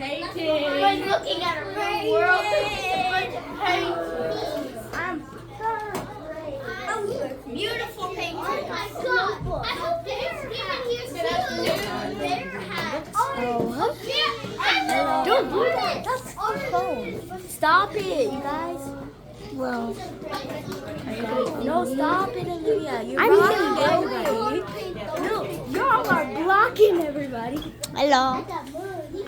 painting. We're looking at a real world. I'm beautiful painting. Oh my God. I hope Thanksgiving here soon. Their hats. Oh, Hello. don't do that. That's our phone. Stop it, you guys. Well, no, stop it, Olivia. You're blocking everybody. No, y'all are blocking everybody. Hello.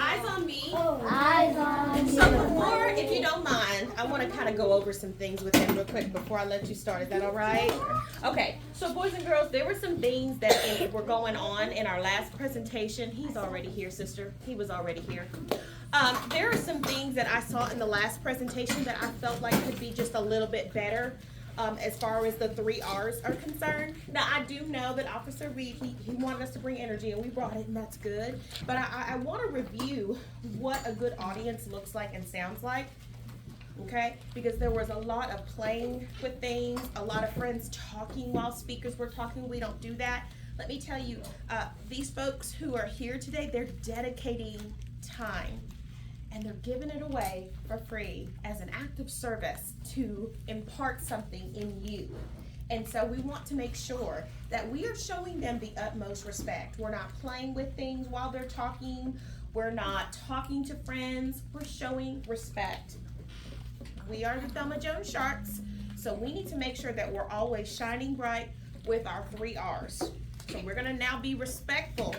Eyes on me. Eyes on So before, if you don't mind, I want to kind of go over some things with him real quick before I let you start. Is that all right? Okay. So boys and girls, there were some things that were going on in our last presentation. He's already here, sister. He was already here. There are some things that I saw in the last presentation that I felt like could be just a little bit better. As far as the 3 R's are concerned. Now, I do know that Officer Reed, he wanted us to bring energy, and we brought it, and that's good. But I want to review what a good audience looks like and sounds like, okay? Because there was a lot of playing with things, a lot of friends talking while speakers were talking. We don't do that. Let me tell you, these folks who are here today, they're dedicating time. And they're giving it away for free as an act of service to impart something in you. And so we want to make sure that we are showing them the utmost respect. We're not playing with things while they're talking. We're not talking to friends. We're showing respect. We are the Thelma Jones Sharks, so we need to make sure that we're always shining bright with our 3 R's. So we're gonna now be respectful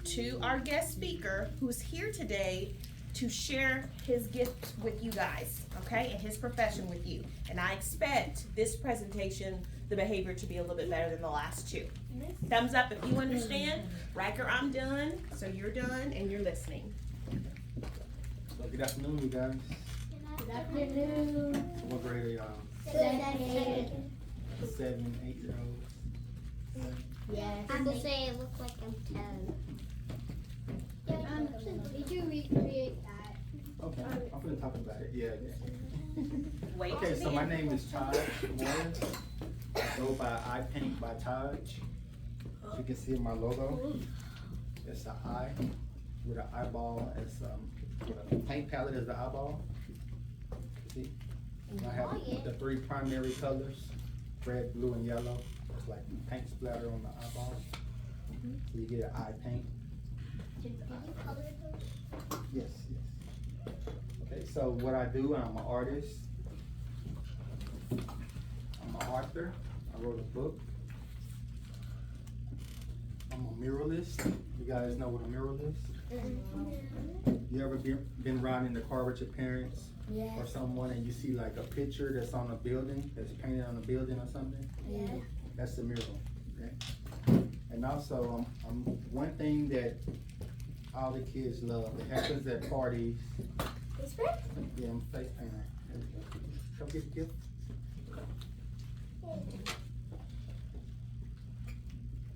to our guest speaker who's here today to share his gift with you guys, okay, and his profession with you. And I expect this presentation, the behavior to be a little bit better than the last 2. Thumbs up if you understand. Riker, I'm done, so you're done and you're listening. So good afternoon, you guys. Good afternoon. What grade are y'all? 7, 7, 8-year-olds. Yes. People say it looks like I'm 10. Did you recreate that? Okay, I'm gonna talk about it. Yeah. Wait. Okay, so my name is Taj Morris. I go by iPAINTbyTaj. As you can see in my logo, it's an eye with an eyeball as the paint palette is the eyeball. See? And I have the 3 primary colors: red, blue, and yellow. It's like paint splatter on the eyeball. So you get an eye paint. Did you color those? Yes. Okay, so what I do, I'm an artist. I'm an author. I wrote a book. I'm a muralist. You guys know what a mural is? You ever been riding in the car with your parents or someone and you see like a picture that's on a building, that's painted on a building or something? Yeah. That's a mural. Okay? And also, one thing that all the kids love, it happens at parties. Yeah, I'm face painter. Come get the gift.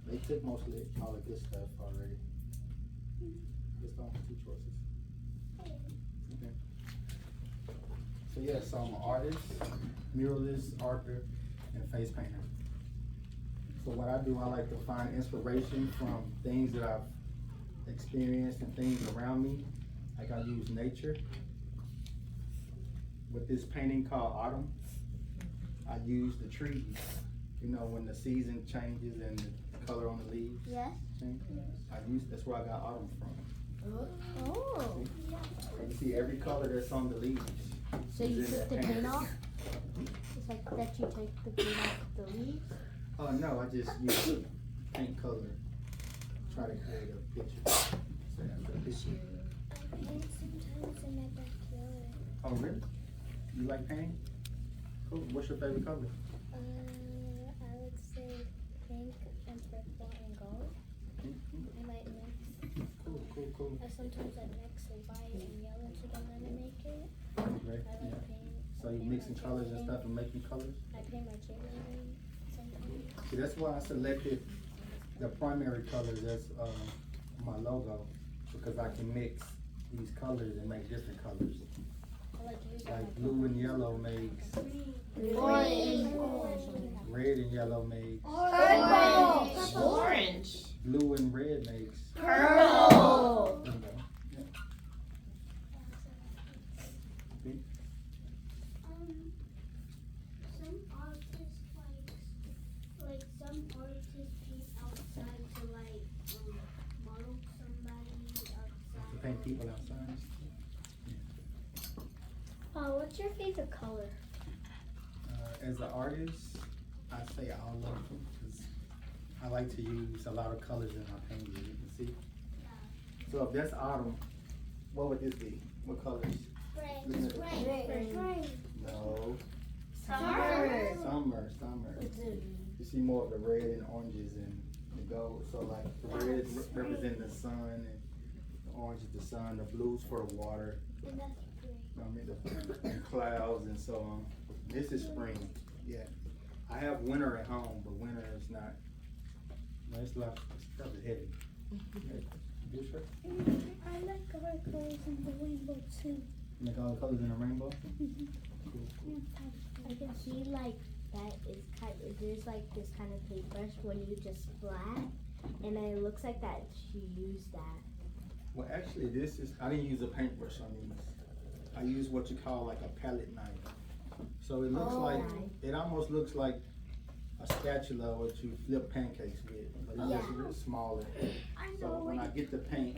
They took mostly all the good stuff already. Just don't have 2 choices. Okay. So yeah, so I'm an artist, muralist, author, and face painter. So what I do, I like to find inspiration from things that I've experienced and things around me. Like I use nature. With this painting called Autumn, I use the trees. You know, when the season changes and the color on the leaves change. That's where I got autumn from. Oh. You see every color that's on the leaves. So you took the paint off? It's like that you take the paint off the leaves? Oh no, I just use the paint color. Try to create a picture. So that's a picture. I paint sometimes in my backyard. Oh really? You like painting? Cool. What's your favorite color? I would say pink and purple and gold. I might mix. Cool. Sometimes I mix white and yellow together to make it. Right. I like paint. So you mixing colors and stuff and making colors? I paint my children sometimes. See, that's why I selected the primary colors as my logo, because I can mix these colors and make different colors. Like blue and yellow makes Orange. red and yellow makes Orange. blue and red makes Purple. Yeah. pink? Some artists like some artists paint outside to like model somebody outside. To paint people outside? What's your favorite color? As an artist, I say all of them because I like to use a lot of colors in my paintings. You can see. So if that's autumn, what would this be? What colors? Spring. No. Summer. Summer. You see more of the red and oranges and the gold. So like the red represents the sun and the orange is the sun. The blues for the water. And that's spring. The clouds and so on. This is spring. Yeah. I have winter at home, but winter is not. No, it's like it's probably heavy. This shirt? I like color colors in the rainbow too. You like all the colors in the rainbow? Cool. I can see like that is there's like this kind of paintbrush when you just flat, and then it looks like that she used that. Well, actually, this is, I didn't use a paintbrush on these. I used what you call like a palette knife. So it looks like, it almost looks like a spatula what you flip pancakes with, but it's just a little smaller. So when I get the paint,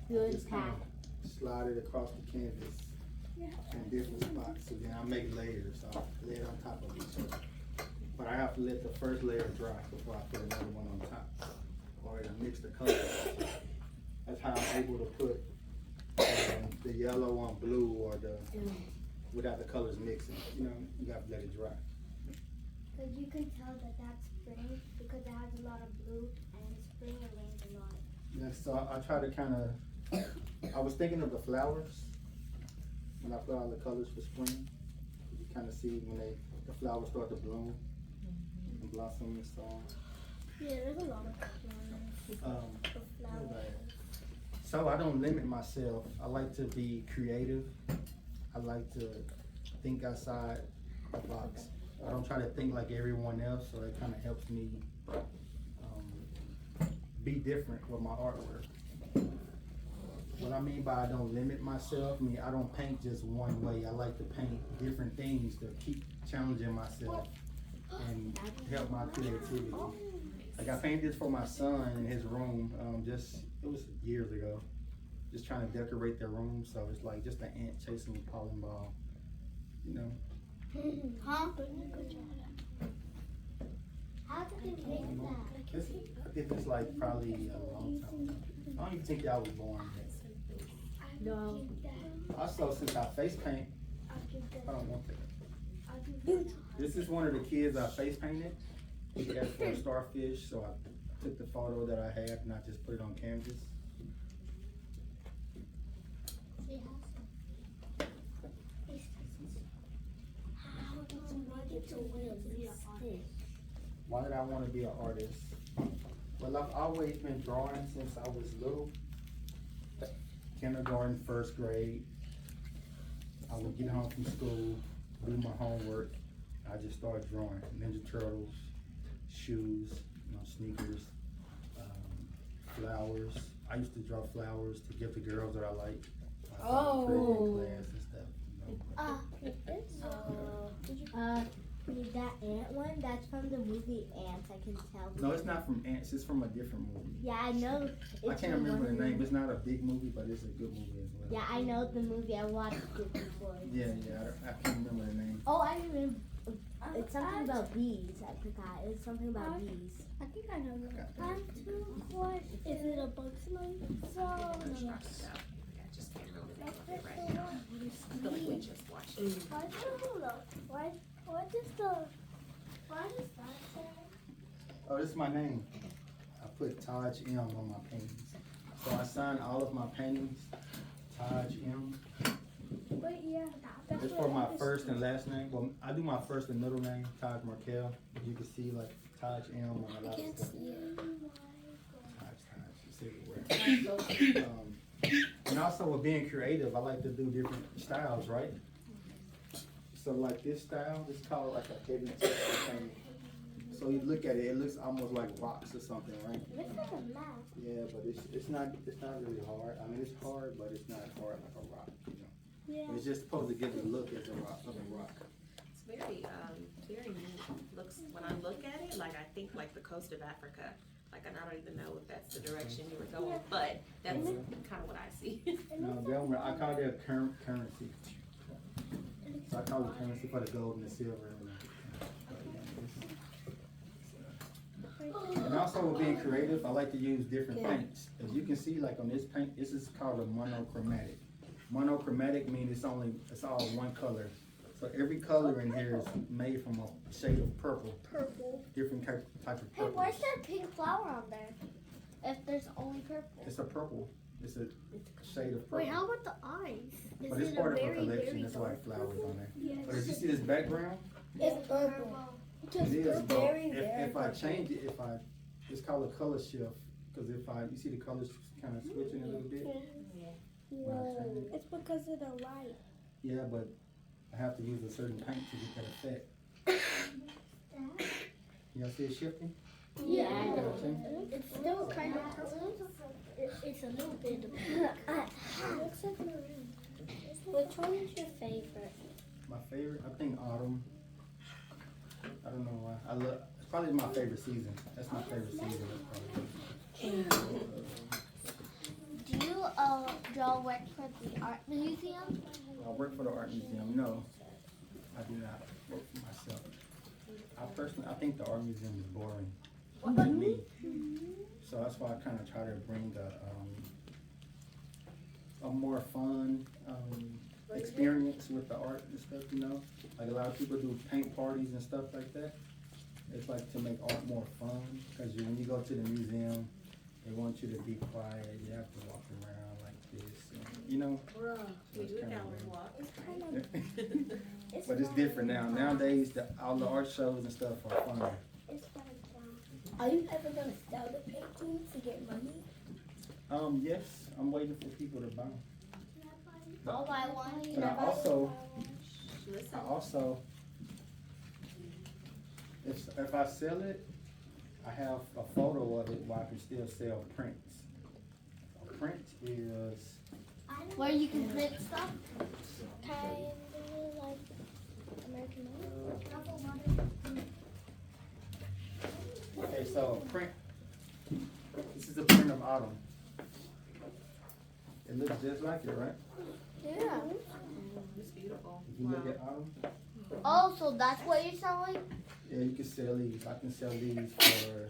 I just kind of slide it across the canvas in different spots. So then I make layers. So I lay it on top of each other. But I have to let the first layer dry before I put another one on top, or it'll mix the colors. That's how I'm able to put the yellow on blue or the without the colors mixing. You know, you got to let it dry. Because you can tell that that's spring because it has a lot of blue and it's spring it rains a lot. Yeah, so I try to kind of, I was thinking of the flowers when I put all the colors for spring. You kind of see when the flowers start to bloom and blossom and so on. Yeah, there's a lot of flowers. So I don't limit myself. I like to be creative. I like to think outside the box. I don't try to think like everyone else, so it kind of helps me be different with my artwork. What I mean by I don't limit myself, I mean I don't paint just one way. I like to paint different things to keep challenging myself and help my creativity. Like I painted this for my son in his room, it was years ago. Just trying to decorate their room, so it's like just an ant chasing a pollen ball, you know. Huh? How did you make that? I did this like probably a long time ago. I don't even think y'all was born yet. No. Also, since I face paint, I don't want that. This is one of the kids I face painted. He asked for a starfish, so I took the photo that I had and I just put it on canvas. Why did I want to be an artist? Well, I've always been drawing since I was little. Kindergarten, first grade. I would get home from school, do my homework. I just started drawing Ninja Turtles, shoes, sneakers, flowers. I used to draw flowers to give to girls that I like. Class and stuff. That ant one, that's from the movie Ants, I can tell. No, it's not from Ants, it's from a different movie. Yeah, I know. I can't remember the name. It's not a big movie, but it's a good movie as well. Yeah, I know the movie. I watched it before. Yeah, I can't remember the name. Oh, I remember. It's something about bees. I forgot. It's something about bees. I think I know that. I have two questions. Is it a Bugs Life song? I just can't remember the name of it right now. I feel like we just watched it. Why does that say? Oh, this is my name. I put Taj M on my paintings. So I signed all of my paintings, Taj M. But yeah, It's for my first and last name. Well, I do my first and middle name, Taj Markale. You can see like Taj M on a lot of stuff. Taj, you see it where. And also with being creative, I like to do different styles, right? So like this style, it's called like a heavy texture painting. So you look at it, it looks almost like rocks or something, right? it looks like a map. Yeah, but it's not really hard. I mean, it's hard, but it's not hard like a rock, you know. Yeah. It's just supposed to give the look as a rock, of a rock. It's very neat. Looks, when I look at it, like I think like the coast of Africa. Like, and I don't even know if that's the direction you were going, but that's kind of what I see. No, I call it currency. So I call it currency for the gold and the silver. And also with being creative, I like to use different paints. As you can see, like on this paint, this is called a monochromatic. Monochromatic means it's all one color. So every color in here is made from a shade of purple. Purple. Different type of Hey, purple. why is there a pink flower on there? If there's only purple. It's a purple. It's a shade of purple. Wait, how about the eyes? But it's part of a collection. That's why flowers on there. Yes. But if you see this background, It's purple. it is. But if I change it, it's called a color shift. Because you see the colors kind of switching a little bit. Whoa. It's because of the light. Yeah, but I have to use a certain paint to get that effect. Y'all see it shifting? Yeah. Gotta change it? It's still kind of purple. It's a little bit of pink. Looks like maroon. Which one is your favorite? My favorite, I think autumn. I don't know why. It's probably my favorite season. That's my favorite season. Do you y'all work for the art museum? I work for the art museum. No, I do not work for myself. I think the art museum is boring to me. So that's why I kind of try to bring a more fun experience with the art and stuff, you know? Like a lot of people do paint parties and stuff like that. It's like to make art more fun, because when you go to the museum, they want you to be quiet, you have to walk around like this, and, you know? We do a gallery walk. But it's different now. Nowadays, all the art shows and stuff are fun. Are you ever gonna sell the paintings to get money? Yes, I'm waiting for people to buy them. I'll buy one. But I also, if I sell it, I have a photo of it where I can still sell prints. A print is, Where you can print stuff? Kind of like American okay, so a print, this is a print of autumn. It looks just like it, right? Yeah. It's beautiful. If you look at autumn, Oh, so that's what you're selling? yeah, you can sell these. I can sell these for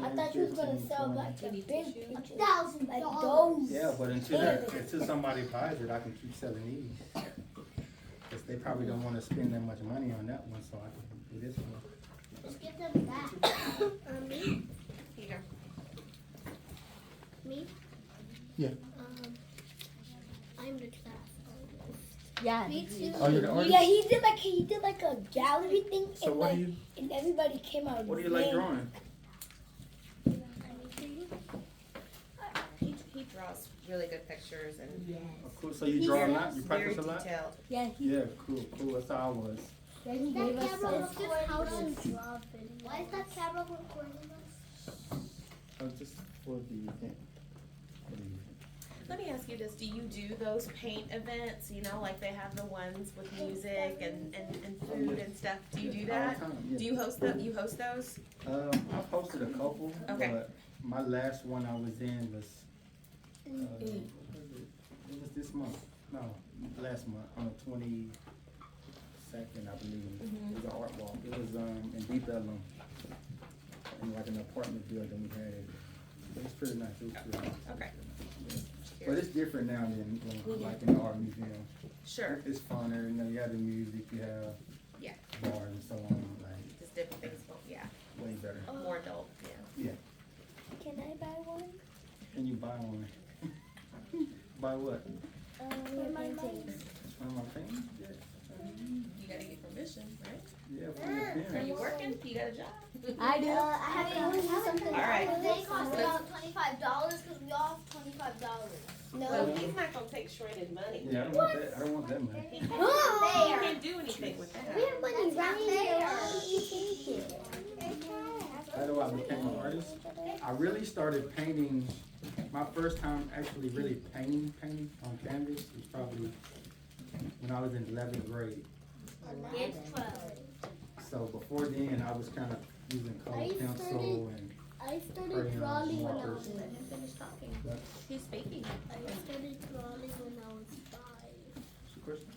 I thought you was gonna sell like the big pictures. $1,000. Like those. yeah, but until somebody buys it, I can keep selling these. Because they probably don't want to spend that much money on that one, so I can do this one. Just get them back. Me? Here. Me? Yeah. I'm the class artist. Yeah. Me too. Oh, you're the artist? Yeah, he did like a gallery thing, So what do you, and everybody came out. what do you like drawing? He draws really good pictures and Oh, cool. So you draw a lot? You very practice a lot? detailed. Yeah, Yeah, cool. That's how I was. he gave us some. Why is that camera recording us? Just for the event. Let me ask you this, do you do those paint events, you know, like they have the ones with music and food and stuff, do you do that? All the time, yeah. Do you host those? I've hosted a couple, Okay. but my last one I was in was, it was this month, no, last month, on the 22nd, I believe. It was an art walk. It was in Deep Ellum, in like an apartment building we had. It was pretty nice. It was pretty nice. Okay. But it's different now than like in the art museum. Sure, It's funner, you know, you have the music, you have Yeah. bars and so on, like, just different things, yeah, way better. more adult, yeah. Can I buy one? Can you buy one? Buy what? My paintings. One of my paintings? Yeah. You gotta get permission, right? Yeah, for your Are parents. you working? You got a job? I do. I have something. All right. They cost about $25 because we all have $25. Well, he's not gonna take shredded money. Yeah, I don't want that. I don't want that money. He There. can't do anything with We that. have money right here. Why don't you take it? How do I became an artist? I really started painting, my first time actually really painting on canvas was probably when I was in 11th grade. It's 12. So before then, I was kind of using colored pencil and I started drawing when I was Let him finish talking. but, He's speaking. I started drawing when I was 5. what's the question?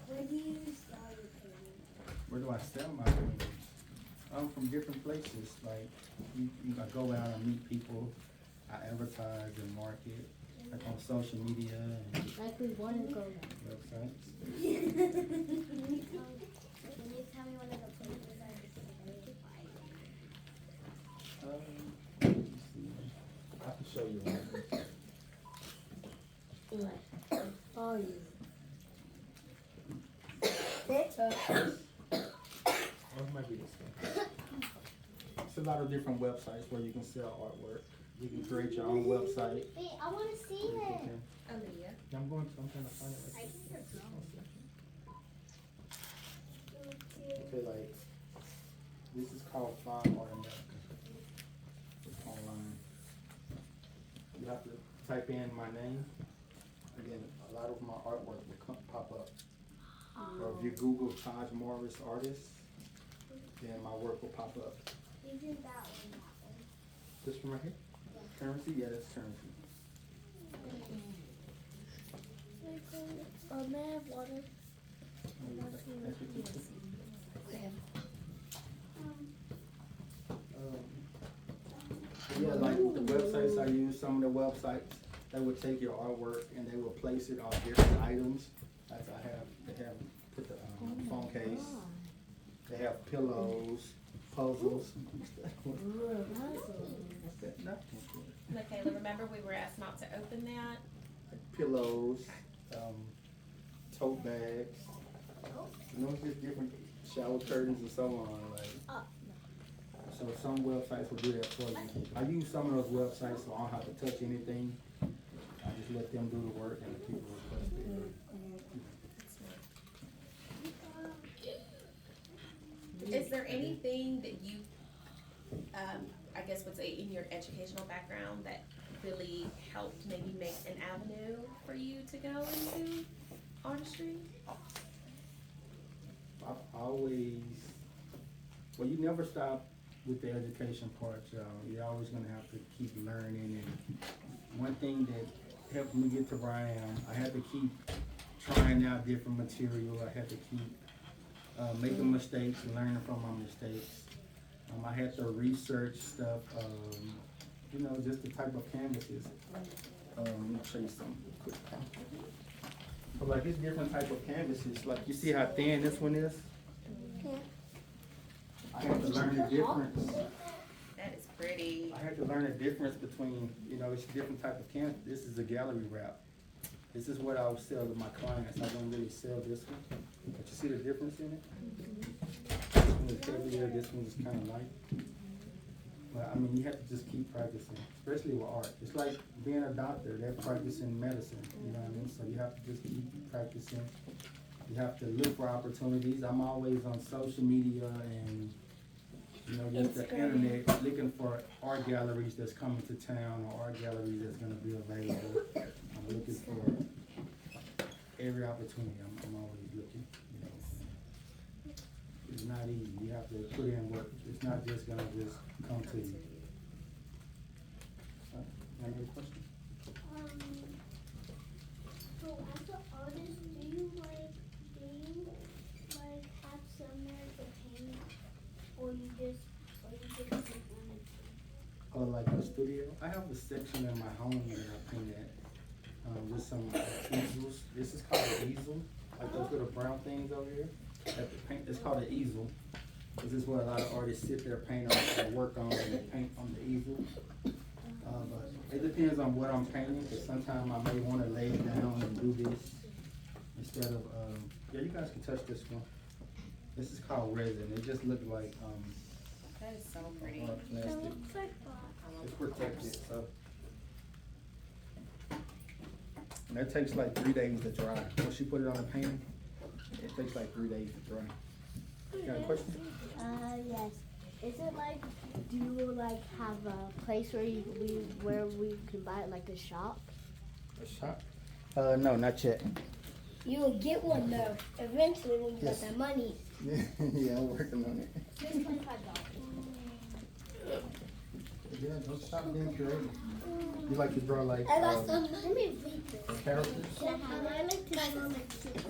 Where do you start painting? Where do I sell my paintings? From different places, like I go out and meet people, I advertise and market, like on social media and Like we want to go there. websites. Can you tell me one of the places I visited? Let me see. I can show you one. Oh, yeah. Or it might be this one. It's a lot of different websites where you can sell artwork. You can create your own website. Wait, I want to see it. Aaliyah. I'm trying to find it. Right okay, like this is called Find Art America. It's online. You have to type in my name, and then a lot of my artwork will pop up. Or if you Google Taj Morris artist, then my work will pop up. Isn't that one? This one right here? Currency? Yeah, that's currency. May I have water? That's what you do. Yeah, like the websites I use, some of the websites, they would take your artwork and they will place it on different items. As they have put the phone case, they have pillows, puzzles. Michaela, remember we were asked not to open that? Pillows, tote bags, just different shower curtains and so on. Like, so some websites will do that for you. I use some of those websites so I don't have to touch anything. I just let them do the work and the people request it. Is there anything that you, I guess would say in your educational background that really helped maybe make an avenue for you to go into artistry? I've always, well, you never stop with the education part, y'all. You're always gonna have to keep learning. And one thing that helped me get to where I am, I had to keep trying out different material. I had to keep making mistakes and learning from my mistakes. I had to research stuff, just the type of canvases. Let me show you something quick. So like it's different type of canvases. Like you see how thin this one is? I had to learn the difference. That is pretty. I had to learn the difference between, it's a different type of canvas. This is a gallery wrap. This is what I would sell to my clients. I don't really sell this one. But you see the difference in it? This one is heavier, this one is kind of light. But I mean, you have to just keep practicing, especially with art. It's like being a doctor, they're practicing medicine, you know what I mean? So you have to just keep practicing. You have to look for opportunities. I'm always on social media and, just the internet, looking for art galleries that's coming to town or art galleries that's gonna be available. I'm looking for every opportunity. I'm always looking, It's not easy. You have to put in work. It's not just gonna just come to you. Any other question? So as an artist, do you have somewhere to paint, or you just sit on it? Or like a studio? I have a section in my home that I paint at, with some easels. This is called an easel, like those little brown things over here. It's called an easel. This is where a lot of artists sit there, paint on, or work on, and they paint on the easel. But it depends on what I'm painting, because sometimes I may want to lay it down and do this instead of, you guys can touch this one. This is called resin. It just looks like, That is so pretty. plastic. It's protected, so. And that takes like 3 days to dry. Once you put it on a pan, it takes like 3 days to dry. You got a question? Yes. Is it like, do you like have a place where we can buy it, like a shop? A shop? No, not yet. You will get one though, eventually when you Yes. got that money. Yeah, I'm working on it. Just $25. Yeah, don't stop being creative. You like to draw like I got some. Let me read this. characters, Can I have it? I like to draw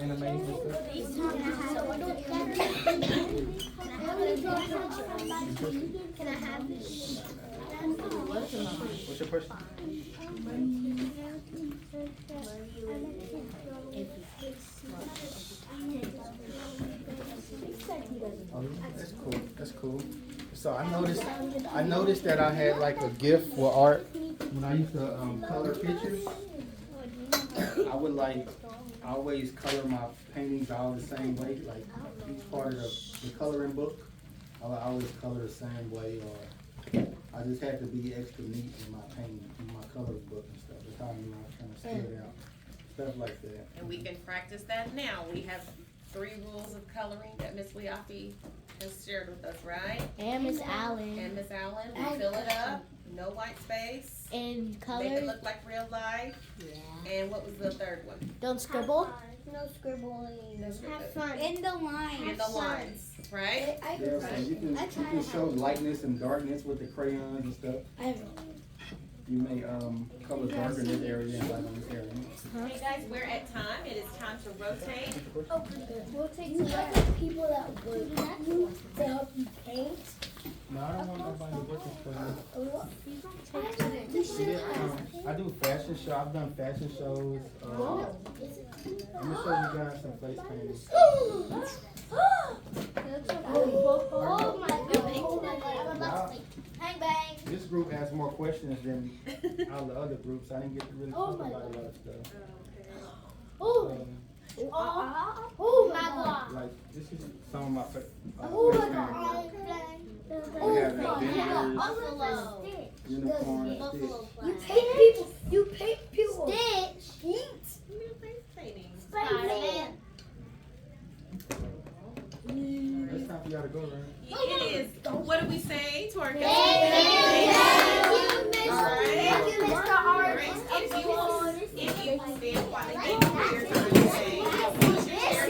animated and stuff? Can I have this? What's your question? Oh, yeah, that's cool. That's cool. So I noticed that I had like a gift for art. When I used to color pictures, I would like always color my paintings all the same way. Like each part of the coloring book, I would always color the same way, or I just had to be extra neat in my painting, in my coloring book and stuff. That's how I knew I was trying to stand out. Stuff like that. And we can practice that now. We have 3 rules of coloring that Miss Wiafe has shared with us, right? And Miss Allen. And Miss Allen, fill it up, no white space, And make it color. look like real life. Yeah. And what was the third one? Don't scribble. No scribbling. No scribbling. Have fun. In the line. In the lines, right? Yeah, so you can show lightness and darkness with the crayons and stuff. You may color darker in this area and light in this area. Okay, guys, we're at time. It is time to rotate. We'll take some people that work to help you paint. No, I don't want nobody working for me. You should Yeah, I do fashion show. I've done fashion shows. I'm gonna show you guys some face paintings. Oh my god. Oh my god. I'm about to hang bang. This group has more questions than all the other groups. I didn't get to really talk about a lot of stuff. Oh. Oh my god. Like this is some of my Oh face my paintings. god. We have vendors, Buffalo. unicorns, Buffalo stitch. flag. You paint people. You paint people. Stitch. Eat. Paintings. Spider-Man. It's time for y'all to go, right? It is. What do we say to our guests? Thank you, All right. Thank you, Mr. Art. If you stand quietly, thank you for your time today.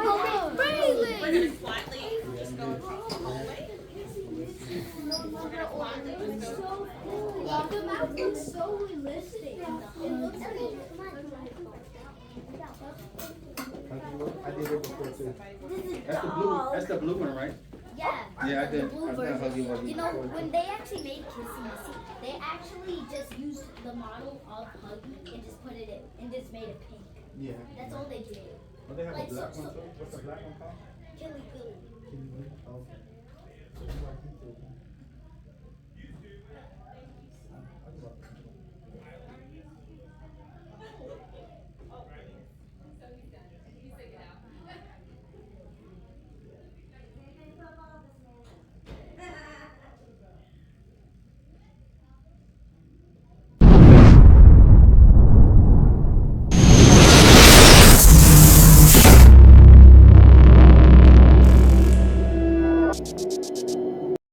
We're gonna slightly just go across the hallway. We're gonna quietly just go. The mouth looks so realistic. It looks like I did it before too. this is That's the blue. That's the blue one, right? Yeah. Yeah, I did. The blue I've done version. Huggy Wuggy You know, before. when they actually made Kissy Missy, they actually just used the model of Huggy and just put it in and just made it pink. Yeah. That's all they did. Oh, they have a Like, black so- one too. What's the black one called? Killy Billy. Oh.